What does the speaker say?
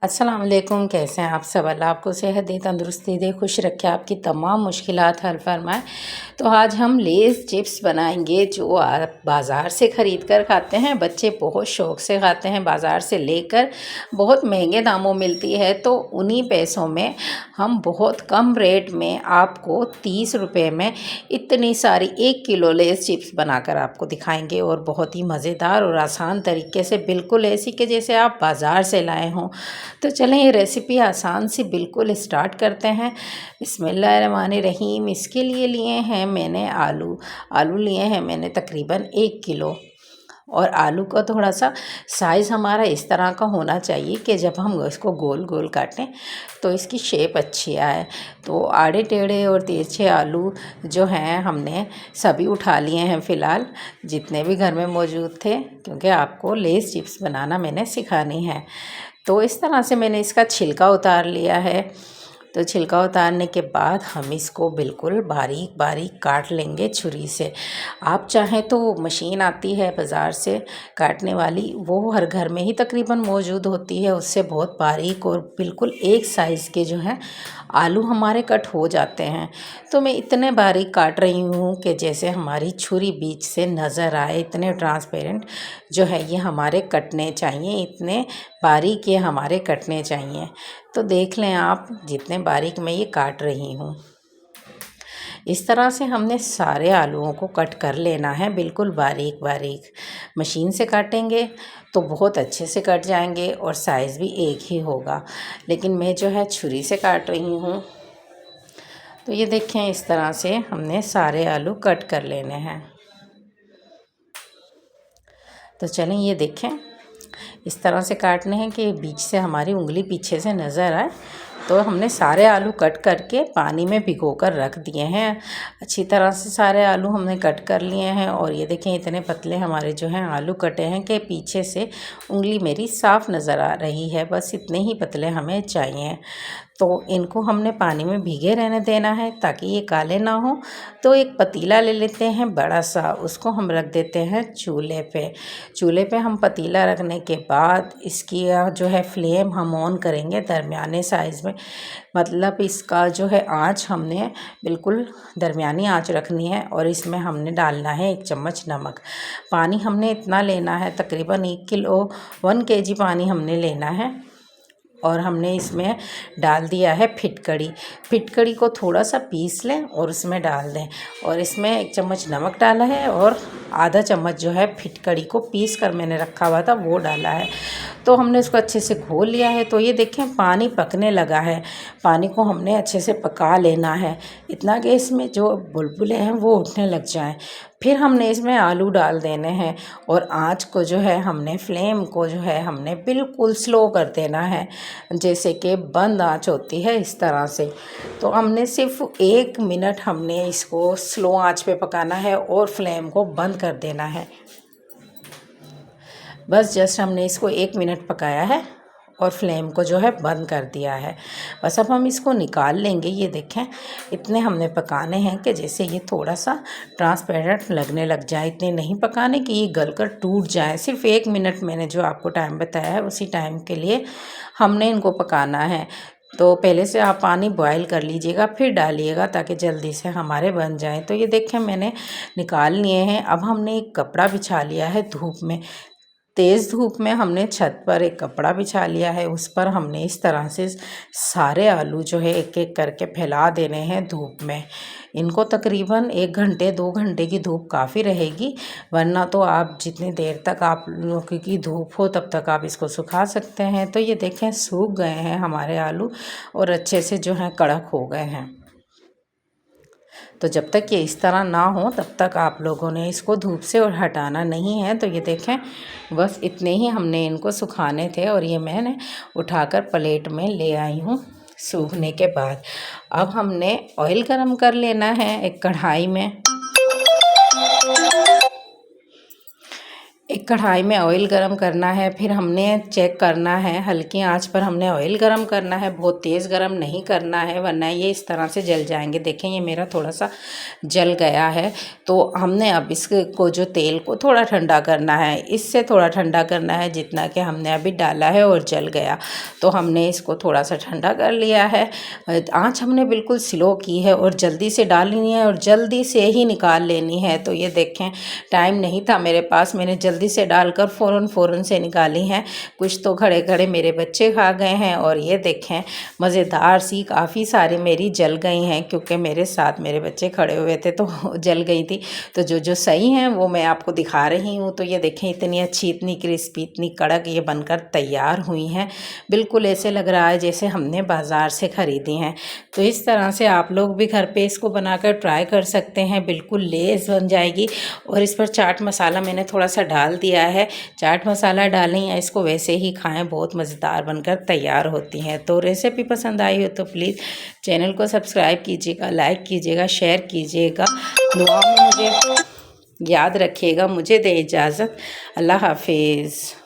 अस्सलाम वालेकुम। कैसे हैं आप सब? अल्लाह आपको सेहत दे, तंदुरुस्ती दे, खुश रखे, आपकी तमाम मुश्किलात हल फरमाए। तो आज हम लेज़ चिप्स बनाएंगे जो आप बाज़ार से ख़रीद कर खाते हैं। बच्चे बहुत शौक़ से खाते हैं, बाज़ार से लेकर बहुत महंगे दामों मिलती है। तो उन्हीं पैसों में हम बहुत कम रेट में आपको 30 रुपये में इतनी सारी 1 किलो लेज़ चिप्स बनाकर आपको दिखाएंगे, और बहुत ही मज़ेदार और आसान तरीके से, बिल्कुल ऐसी कि जैसे आप बाज़ार से लाए हों। तो चलें ये रेसिपी आसान सी बिल्कुल स्टार्ट करते हैं। बिस्मिल्लाहिर्रहमानिर्रहीम। इसके लिए लिए हैं मैंने आलू लिए हैं मैंने तकरीबन 1 किलो। और आलू का थोड़ा सा साइज़ हमारा इस तरह का होना चाहिए कि जब हम इसको गोल गोल काटें तो इसकी शेप अच्छी आए। तो आड़े टेढ़े और तिरछे आलू जो हैं हमने सभी उठा लिए हैं फ़िलहाल, जितने भी घर में मौजूद थे, क्योंकि आपको लेज़ चिप्स बनाना मैंने सिखानी है। तो इस तरह से मैंने इसका छिलका उतार लिया है। तो छिलका उतारने के बाद हम इसको बिल्कुल बारीक बारीक काट लेंगे छुरी से। आप चाहें तो मशीन आती है बाज़ार से काटने वाली, वो हर घर में ही तकरीबन मौजूद होती है। उससे बहुत बारीक और बिल्कुल एक साइज़ के जो हैं आलू हमारे कट हो जाते हैं। तो मैं इतने बारीक काट रही हूँ कि जैसे हमारी छुरी बीच से नज़र आए, इतने ट्रांसपेरेंट जो है ये हमारे कटने चाहिए, इतने बारीक ये हमारे कटने चाहिए। तो देख लें आप जितने बारीक मैं ये काट रही हूँ। इस तरह से हमने सारे आलूओं को कट कर लेना है, बिल्कुल बारीक बारीक। मशीन से काटेंगे तो बहुत अच्छे से कट जाएंगे और साइज़ भी एक ही होगा, लेकिन मैं जो है छुरी से काट रही हूँ। तो ये देखें, इस तरह से हमने सारे आलू कट कर लेने हैं। तो चलें ये देखें, इस तरह से काटने हैं कि बीच से हमारी उंगली पीछे से नज़र आए। तो हमने सारे आलू कट करके पानी में भिगोकर रख दिए हैं। अच्छी तरह से सारे आलू हमने कट कर लिए हैं, और ये देखें इतने पतले हमारे जो हैं आलू कटे हैं कि पीछे से उंगली मेरी साफ़ नज़र आ रही है। बस इतने ही पतले हमें चाहिए। तो इनको हमने पानी में भीगे रहने देना है ताकि ये काले ना हो। तो एक पतीला ले लेते हैं बड़ा सा, उसको हम रख देते हैं चूल्हे पे हम पतीला रखने के बाद इसकी जो है फ्लेम हम ऑन करेंगे दरमियाने साइज़ में। मतलब इसका जो है आँच हमने बिल्कुल दरमियानी आँच रखनी है, और इसमें हमने डालना है 1 चम्मच नमक। पानी हमने इतना लेना है, तकरीबन 1 केजी पानी हमने लेना है। और हमने इसमें डाल दिया है फिटकड़ी को थोड़ा सा पीस लें और उसमें डाल दें। और इसमें 1 चम्मच नमक डाला है, और आधा चम्मच जो है फिटकड़ी को पीस कर मैंने रखा हुआ था वो डाला है। तो हमने इसको अच्छे से घोल लिया है। तो ये देखें पानी पकने लगा है। पानी को हमने अच्छे से पका लेना है, इतना कि इसमें जो बुलबुले हैं वो उठने लग जाएं। फिर हमने इसमें आलू डाल देने हैं, और आँच को जो है हमने फ्लेम को जो है हमने बिल्कुल स्लो कर देना है, जैसे कि बंद आँच होती है इस तरह से। तो हमने सिर्फ 1 मिनट हमने इसको स्लो आँच पे पकाना है और फ्लेम को बंद कर देना है। बस जस्ट हमने इसको 1 मिनट पकाया है और फ्लेम को जो है बंद कर दिया है। बस अब हम इसको निकाल लेंगे। ये देखें, इतने हमने पकाने हैं कि जैसे ये थोड़ा सा ट्रांसपेरेंट लगने लग जाए। इतने नहीं पकाने कि ये गलकर टूट जाए। सिर्फ 1 मिनट मैंने जो आपको टाइम बताया है उसी टाइम के लिए हमने इनको पकाना है। तो पहले से आप पानी बॉयल कर लीजिएगा फिर डालिएगा, ताकि जल्दी से हमारे बन जाएं। तो ये देखें मैंने निकाल लिए हैं। अब हमने एक कपड़ा बिछा लिया है धूप में, तेज़ धूप में हमने छत पर एक कपड़ा बिछा लिया है। उस पर हमने इस तरह से सारे आलू जो है एक एक करके फैला देने हैं धूप में। इनको तकरीबन 1 घंटे 2 घंटे की धूप काफ़ी रहेगी, वरना तो आप जितनी देर तक आप लोगों की धूप हो तब तक आप इसको सुखा सकते हैं। तो ये देखें सूख गए हैं हमारे आलू, और अच्छे से जो हैं कड़क हो गए हैं। तो जब तक ये इस तरह ना हो तब तक आप लोगों ने इसको धूप से और हटाना नहीं है। तो ये देखें, बस इतने ही हमने इनको सुखाने थे, और ये मैंने उठाकर प्लेट में ले आई हूँ सूखने के बाद। अब हमने ऑयल गरम कर लेना है एक कढ़ाई में। एक कढ़ाई में ऑयल गरम करना है, फिर हमने चेक करना है, हल्की आंच पर हमने ऑयल गरम करना है, बहुत तेज़ गरम नहीं करना है वरना ये इस तरह से जल जाएंगे। देखें ये मेरा थोड़ा सा जल गया है। तो हमने अब इसको जो तेल को थोड़ा ठंडा करना है, इससे थोड़ा ठंडा करना है जितना कि हमने अभी डाला है और जल गया। तो हमने इसको थोड़ा सा ठंडा कर लिया है। आँच हमने बिल्कुल स्लो की है और जल्दी से डालनी है और जल्दी से ही निकाल लेनी है। तो ये देखें टाइम नहीं था मेरे पास, मैंने जल्दी से डालकर फ़ौरन से निकाली हैं। कुछ तो खड़े खड़े मेरे बच्चे खा गए हैं और ये देखें मज़ेदार सी काफ़ी सारी मेरी जल गई हैं, क्योंकि मेरे साथ मेरे बच्चे खड़े हुए थे तो जल गई थी। तो जो सही हैं वो मैं आपको दिखा रही हूँ। तो ये देखें इतनी अच्छी, इतनी क्रिस्पी, इतनी कड़क ये बनकर तैयार हुई हैं। बिल्कुल ऐसे लग रहा है जैसे हमने बाज़ार से ख़रीदी हैं। तो इस तरह से आप लोग भी घर पे इसको बनाकर ट्राई कर सकते हैं, बिल्कुल लेस बन जाएगी। और इस पर चाट मसाला मैंने थोड़ा सा डाल दिया है। चाट मसाला डालें या इसको वैसे ही खाएं, बहुत मज़ेदार बनकर तैयार होती हैं। तो रेसिपी पसंद आई हो तो प्लीज़ चैनल को सब्सक्राइब कीजिएगा, लाइक कीजिएगा, शेयर कीजिएगा। दुआ में मुझे याद रखिएगा। मुझे दें इजाज़त। अल्लाह हाफिज़।